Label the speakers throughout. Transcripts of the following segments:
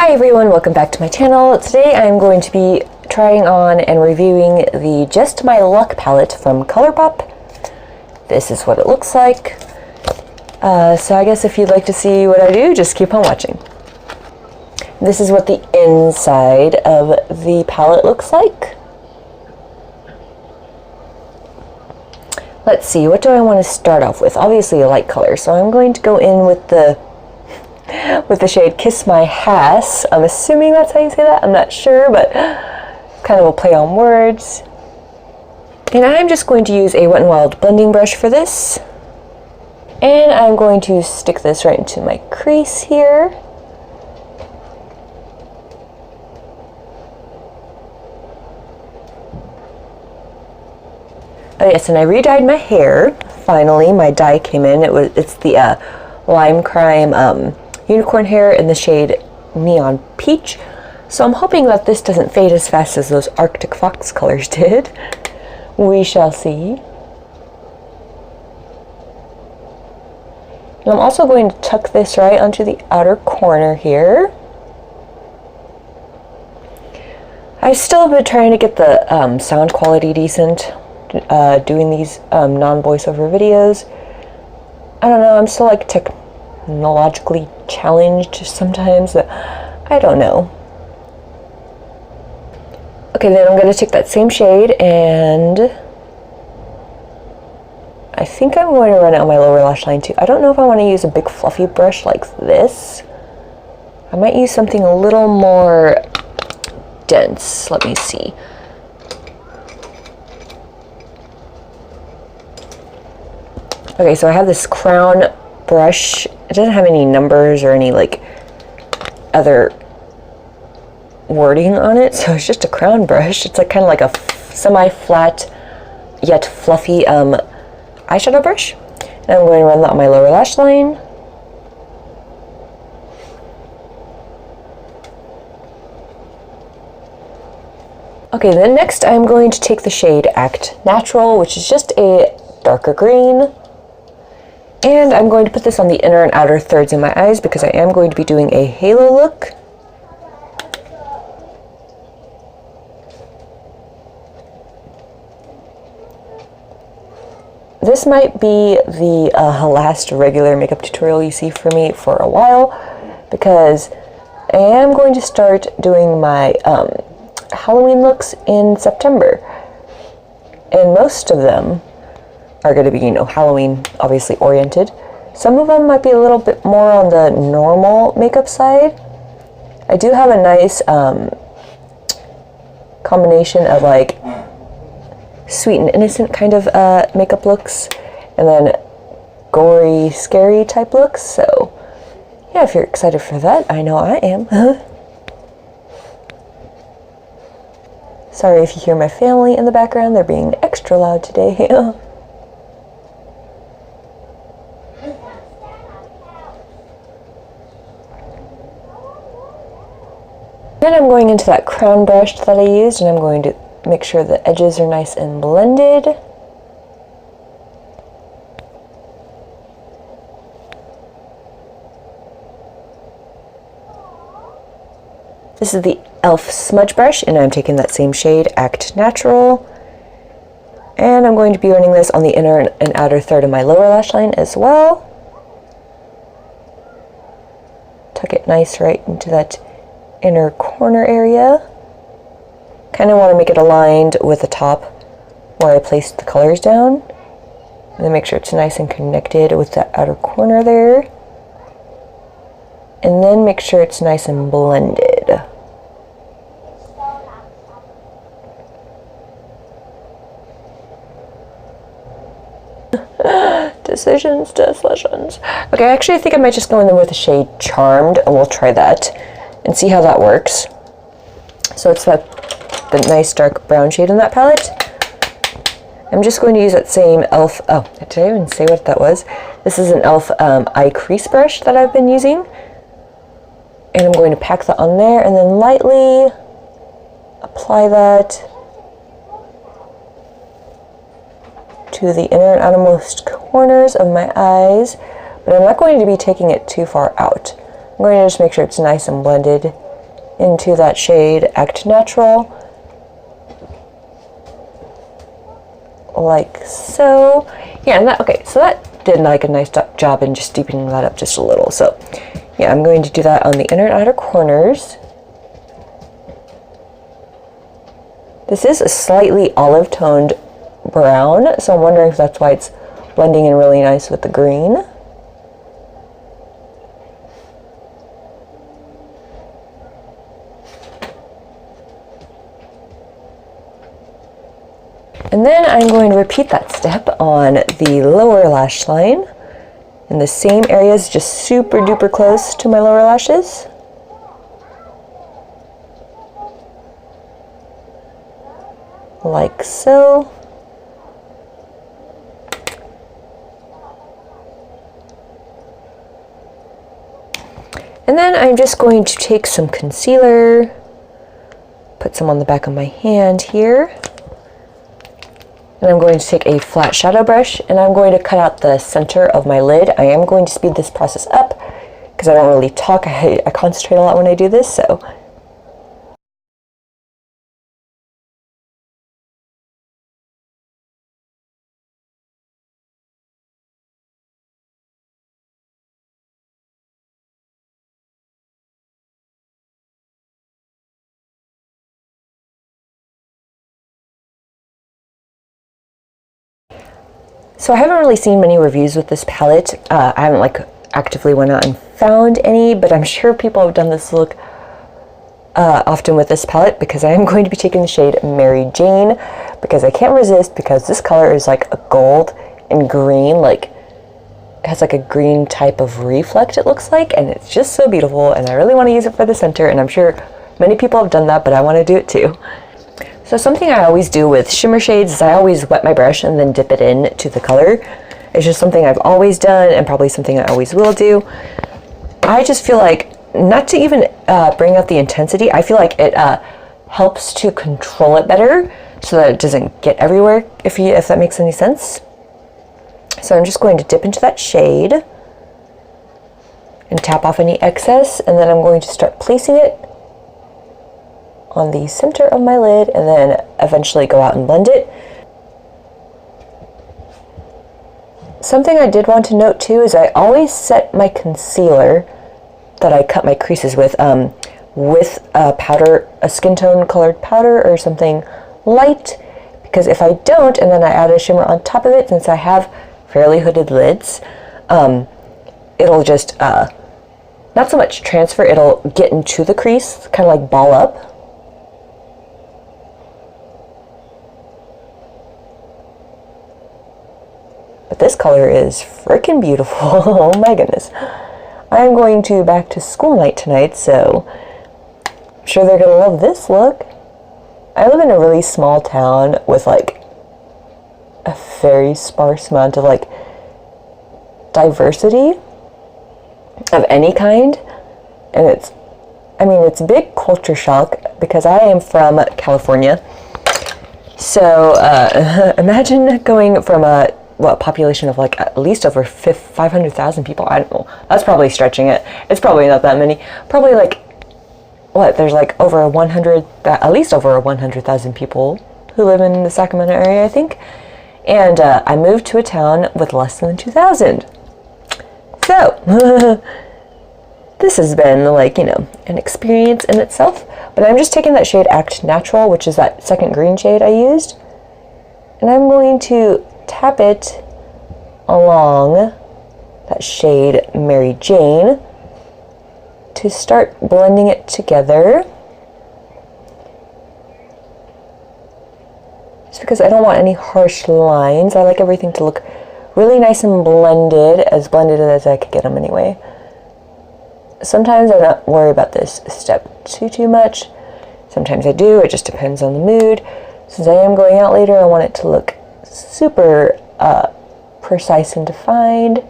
Speaker 1: Hi everyone, welcome back to my channel. Today I'm going to be trying on and reviewing the Just My Luck palette from Colourpop. This is what it looks like. So I guess if you'd like to see what I do, just keep on watching. This is what the inside of the palette looks like. Let's see, what do I want to start off with? Obviously a light color, so I'm going to go in with the shade Kiss My Hass. I'm assuming that's how you say that. I'm not sure, but kind of a play on words. And I'm just going to use a Wet n Wild blending brush for this. And I'm going to stick this right into my crease here. Oh yes, and I re-dyed my hair. Finally, my dye came in. It's the Lime Crime unicorn hair in the shade Neon Peach. So I'm hoping that this doesn't fade as fast as those Arctic Fox colors did. We shall see. And I'm also going to tuck this right onto the outer corner here. I've still been trying to get the sound quality decent doing these non-voiceover videos. I don't know, I'm still like technologically challenged sometimes. I don't know. Okay, then I'm going to take that same shade and I think I'm going to run it on my lower lash line too. I don't know if I want to use a big fluffy brush like this. I might use something a little more dense. Let me see. Okay, so I have this crown brush. It doesn't have any numbers or any like other wording on it, so it's just a crown brush. It's like kind of like a semi-flat yet fluffy eyeshadow brush. And I'm going to run that on my lower lash line. Okay, then next I'm going to take the shade Act Natural, which is just a darker green. And I'm going to put this on the inner and outer thirds of my eyes because I am going to be doing a halo look. This might be the last regular makeup tutorial you see from me for a while because I am going to start doing my Halloween looks in September. And most of them are going to be, you know, Halloween obviously oriented. Some of them might be a little bit more on the normal makeup side. I do have a nice combination of like sweet and innocent kind of makeup looks and then gory, scary type looks. So yeah, if you're excited for that, I know I am. Sorry if you hear my family in the background, they're being extra loud today. Then I'm going into that crown brush that I used and I'm going to make sure the edges are nice and blended. This is the e.l.f. smudge brush and I'm taking that same shade, Act Natural. And I'm going to be running this on the inner and outer third of my lower lash line as well. Tuck it nice right into that inner corner area. Kind of want to make it aligned with the top where I placed the colors down. And then make sure it's nice and connected with the outer corner there. And then make sure it's nice and blended. Decisions. Okay, actually I think I might just go in there with the shade Charmed and we'll try that and see how that works. So it's the nice dark brown shade in that palette. I'm just going to use that same e.l.f. Oh, did I even say what that was? This is an e.l.f. eye crease brush that I've been using. And I'm going to pack that on there and then lightly apply that to the inner and outermost corners of my eyes. But I'm not going to be taking it too far out. I'm going to just make sure it's nice and blended into that shade Act Natural, like so. Yeah, and that, okay, so that did like a nice job in just deepening that up just a little. So yeah, I'm going to do that on the inner and outer corners. This is a slightly olive toned brown, so I'm wondering if that's why it's blending in really nice with the green. And then I'm going to repeat that step on the lower lash line in the same areas, just super duper close to my lower lashes. Like so. And then I'm just going to take some concealer, put some on the back of my hand here. And I'm going to take a flat shadow brush and I'm going to cut out the center of my lid. I am going to speed this process up because I don't really talk. I concentrate a lot when I do this, so. So I haven't really seen many reviews with this palette. I haven't like actively went out and found any, but I'm sure people have done this look often with this palette because I am going to be taking the shade Mary Jane because I can't resist, because this color is like a gold and green, like it has like a green type of reflect it looks like, and it's just so beautiful and I really want to use it for the center, and I'm sure many people have done that, but I want to do it too. So something I always do with shimmer shades is I always wet my brush and then dip it in to the color. It's just something I've always done and probably something I always will do. I just feel like, not to even bring out the intensity, I feel like it helps to control it better so that it doesn't get everywhere, if that makes any sense. So I'm just going to dip into that shade and tap off any excess, and then I'm going to start placing it on the center of my lid and then eventually go out and blend it. Something I did want to note too is I always set my concealer that I cut my creases with a powder, a skin tone colored powder or something light, because if I don't and then I add a shimmer on top of it, since I have fairly hooded lids, it'll just not so much transfer, it'll get into the crease, kind of like ball up. But this color is freaking beautiful. Oh my goodness. I'm going to back to school night tonight, so I'm sure they're gonna love this look. I live in a really small town with like a very sparse amount of like diversity of any kind, and it's a big culture shock because I am from California. So imagine going from a population of like at least over 500,000 people. I don't know. That's probably stretching it. It's probably not that many. Probably like, there's like at least over 100,000 people who live in the Sacramento area, I think. And I moved to a town with less than 2,000. So, this has been like, an experience in itself. But I'm just taking that shade Act Natural, which is that second green shade I used. And I'm going to tap it along that shade Mary Jane to start blending it together, just because I don't want any harsh lines. I like everything to look really nice and blended as I could get them anyway. Sometimes I don't worry about this step too much. Sometimes I do. It just depends on the mood. Since I am going out later, I want it to look super precise and defined.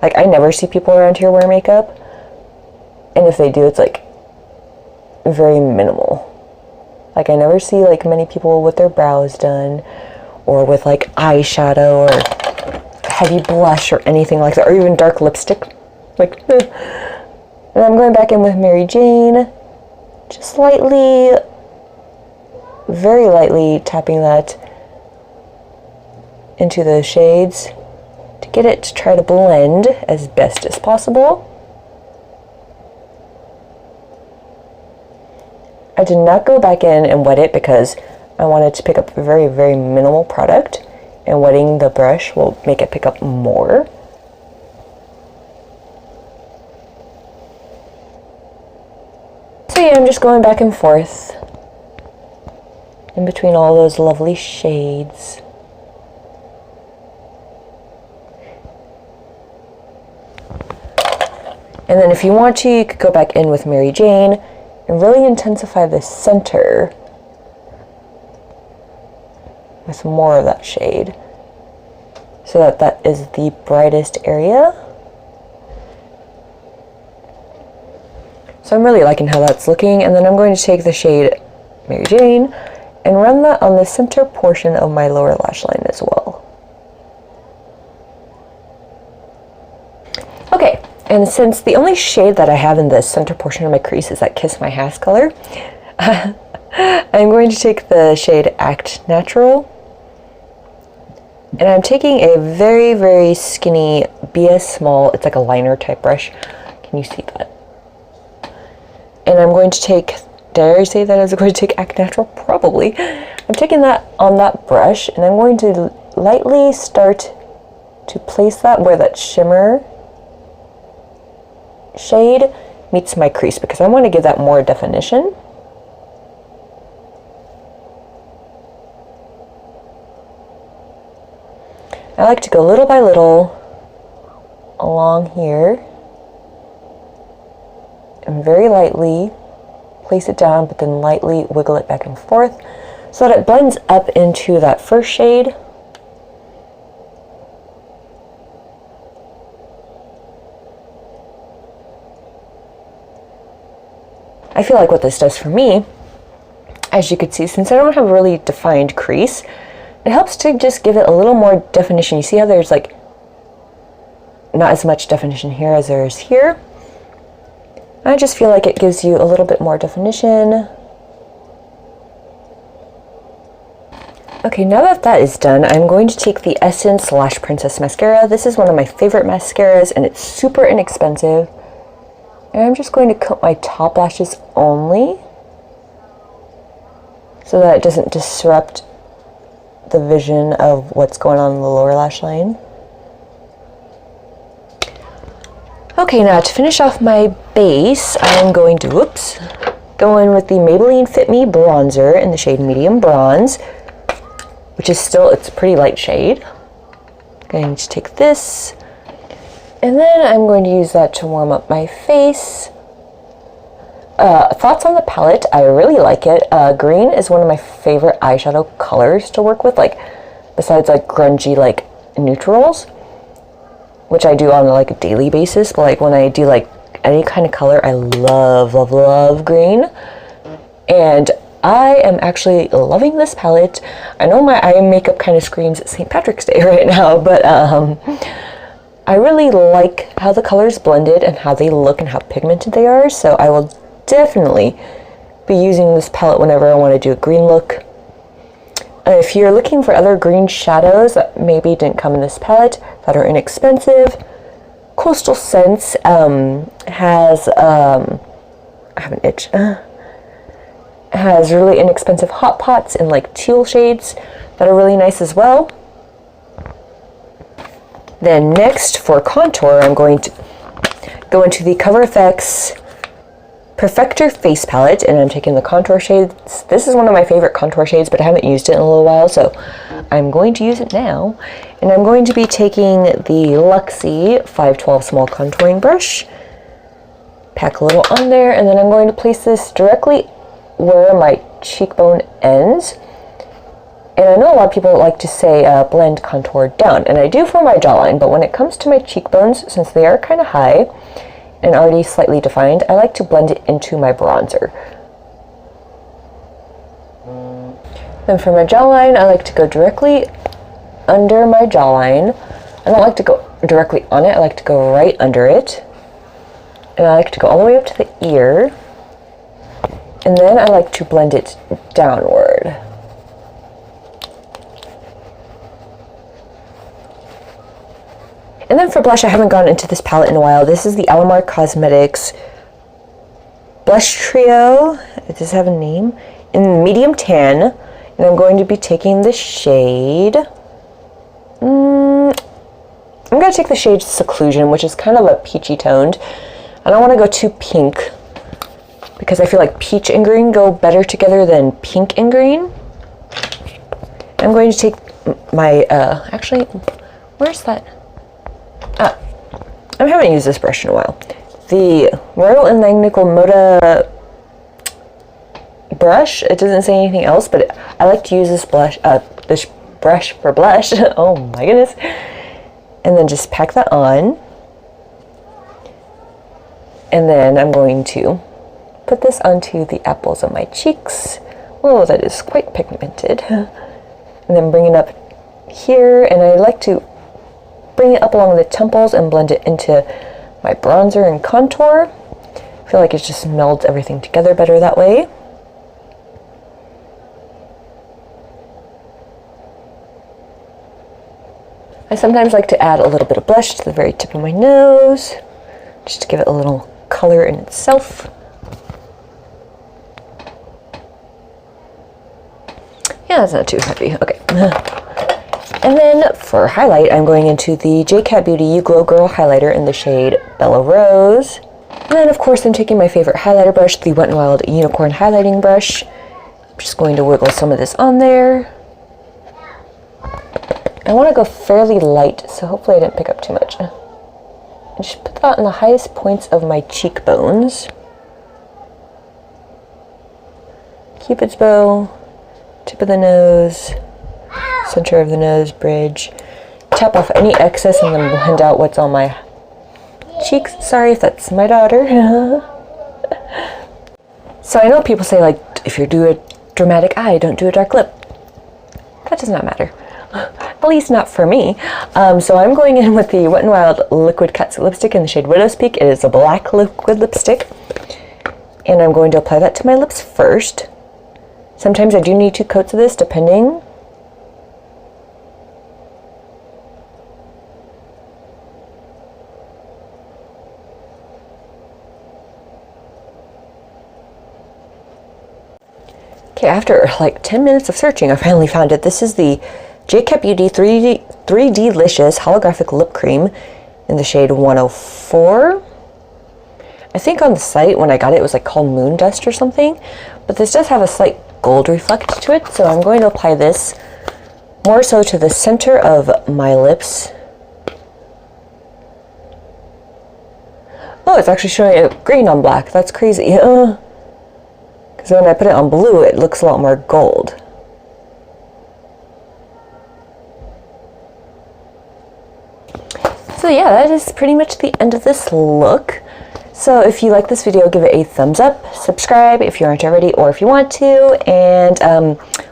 Speaker 1: Like, I never see people around here wear makeup, and if they do, it's like very minimal. Like, I never see like many people with their brows done, or with like eyeshadow or heavy blush or anything like that, or even dark lipstick. Like, And I'm going back in with Mary Jane, just lightly, very lightly tapping that into the shades to get it to try to blend as best as possible. I did not go back in and wet it because I wanted to pick up a very, very minimal product, and wetting the brush will make it pick up more. So yeah, I'm just going back and forth in between all those lovely shades. And then if you want to, you could go back in with Mary Jane and really intensify the center with more of that shade so that that is the brightest area. So I'm really liking how that's looking, and then I'm going to take the shade Mary Jane and run that on the center portion of my lower lash line as well. Okay, and since the only shade that I have in the center portion of my crease is that Kiss My Ass color, I'm going to take the shade Act Natural, and I'm taking a very, very skinny BS Small, it's like a liner type brush. Can you see that? And I'm going to take, dare I say that I was going to take Act Natural? Probably. I'm taking that on that brush, and I'm going to lightly start to place that where that shimmer shade meets my crease, because I want to give that more definition. I like to go little by little along here and very lightly place it down, but then lightly wiggle it back and forth so that it blends up into that first shade. I feel like what this does for me, as you could see, since I don't have a really defined crease, it helps to just give it a little more definition. You see how there's like not as much definition here as there is here? I just feel like it gives you a little bit more definition. Okay, now that that is done, I'm going to take the Essence Lash Princess Mascara. This is one of my favorite mascaras, and it's super inexpensive. And I'm just going to coat my top lashes only so that it doesn't disrupt the vision of what's going on in the lower lash line. Okay, now to finish off my base, I'm going to, go in with the Maybelline Fit Me bronzer in the shade Medium Bronze, which is still, it's a pretty light shade. I'm going to take this, and then I'm going to use that to warm up my face. Thoughts on the palette, I really like it. Green is one of my favorite eyeshadow colors to work with, like, besides like grungy like neutrals, which I do on like a daily basis, but like when I do like any kind of color, I love, love, love green. And I am actually loving this palette. I know my eye makeup kind of screams St. Patrick's Day right now, but I really like how the colors blended and how they look and how pigmented they are, so I will definitely be using this palette whenever I want to do a green look. If you're looking for other green shadows that maybe didn't come in this palette that are inexpensive, Coastal Scents has, I have an itch, has really inexpensive hot pots in like teal shades that are really nice as well. Then next for contour, I'm going to go into the Cover FX Perfector Face Palette, and I'm taking the contour shades. This is one of my favorite contour shades, but I haven't used it in a little while, so I'm going to use it now. And I'm going to be taking the Luxie 512 Small Contouring Brush, pack a little on there, and then I'm going to place this directly where my cheekbone ends. And I know a lot of people like to say blend contour down, and I do for my jawline, but when it comes to my cheekbones, since they are kind of high and already slightly defined, I like to blend it into my bronzer. Then for my jawline, I like to go directly under my jawline. I don't like to go directly on it, I like to go right under it. And I like to go all the way up to the ear. And then I like to blend it downward. And then for blush, I haven't gone into this palette in a while. This is the Alamar Cosmetics Blush Trio. It does have a name. In medium tan. And I'm going to be taking the shade... I'm going to take the shade Seclusion, which is kind of a peachy toned. I don't want to go too pink, because I feel like peach and green go better together than pink and green. I'm going to take my, actually, where's that? I haven't used this brush in a while. The Royal and Langnickel Moda brush. It doesn't say anything else, but I like to use this brush for blush. Oh my goodness. And then just pack that on. And then I'm going to put this onto the apples of my cheeks. Oh, that is quite pigmented. And then bring it up here, and I like to bring it up along the temples and blend it into my bronzer and contour. I feel like it just melds everything together better that way. I sometimes like to add a little bit of blush to the very tip of my nose, just to give it a little color in itself. Yeah, that's not too heavy. Okay. And then for highlight, I'm going into the JCat Beauty You Glow Girl highlighter in the shade Bella Rose. And then, of course, I'm taking my favorite highlighter brush, the Wet n Wild Unicorn Highlighting Brush. I'm just going to wiggle some of this on there. I want to go fairly light, so hopefully I didn't pick up too much. And just put that in the highest points of my cheekbones. Cupid's bow, tip of the nose, center of the nose bridge. Tap off any excess and then blend out what's on my cheeks. Sorry if that's my daughter. So I know people say, like, if you do a dramatic eye, don't do a dark lip. That does not matter. At least not for me. So I'm going in with the Wet n Wild Liquid Catsuit Lipstick in the shade Widow's Peak. It is a black liquid lipstick. And I'm going to apply that to my lips first. Sometimes I do need 2 coats of this, depending. Okay, after like 10 minutes of searching, I finally found it. This is the JCat Beauty 3D-licious Holographic Lip Cream in the shade 104. I think on the site, when I got it, it was like called Moon Dust or something. But this does have a slight gold reflect to it, so I'm going to apply this more so to the center of my lips. Oh, it's actually showing a green on black. That's crazy. Because when I put it on blue, it looks a lot more gold. So yeah, that is pretty much the end of this look. So if you like this video, give it a thumbs up, subscribe if you aren't already, or if you want to, and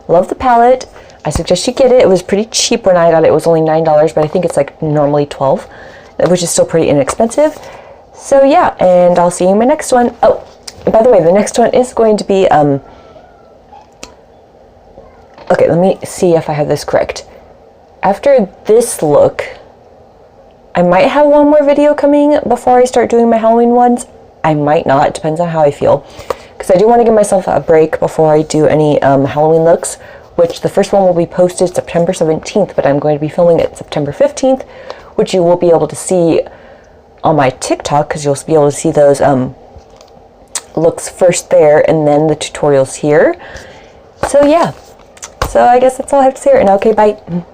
Speaker 1: love the palette. I suggest you get it. It was pretty cheap when I got it. It was only $9, but I think it's like normally $12, which is still pretty inexpensive. So yeah, and I'll see you in my next one. Oh, by the way, the next one is going to be, okay, let me see if I have this correct. After this look, I might have one more video coming before I start doing my Halloween ones. I might not, depends on how I feel. Because I do want to give myself a break before I do any Halloween looks, which the first one will be posted September 17th, but I'm going to be filming it September 15th, which you will be able to see on my TikTok, because you'll be able to see those looks first there, and then the tutorials here. So yeah, so I guess that's all I have to say right now. Okay, bye.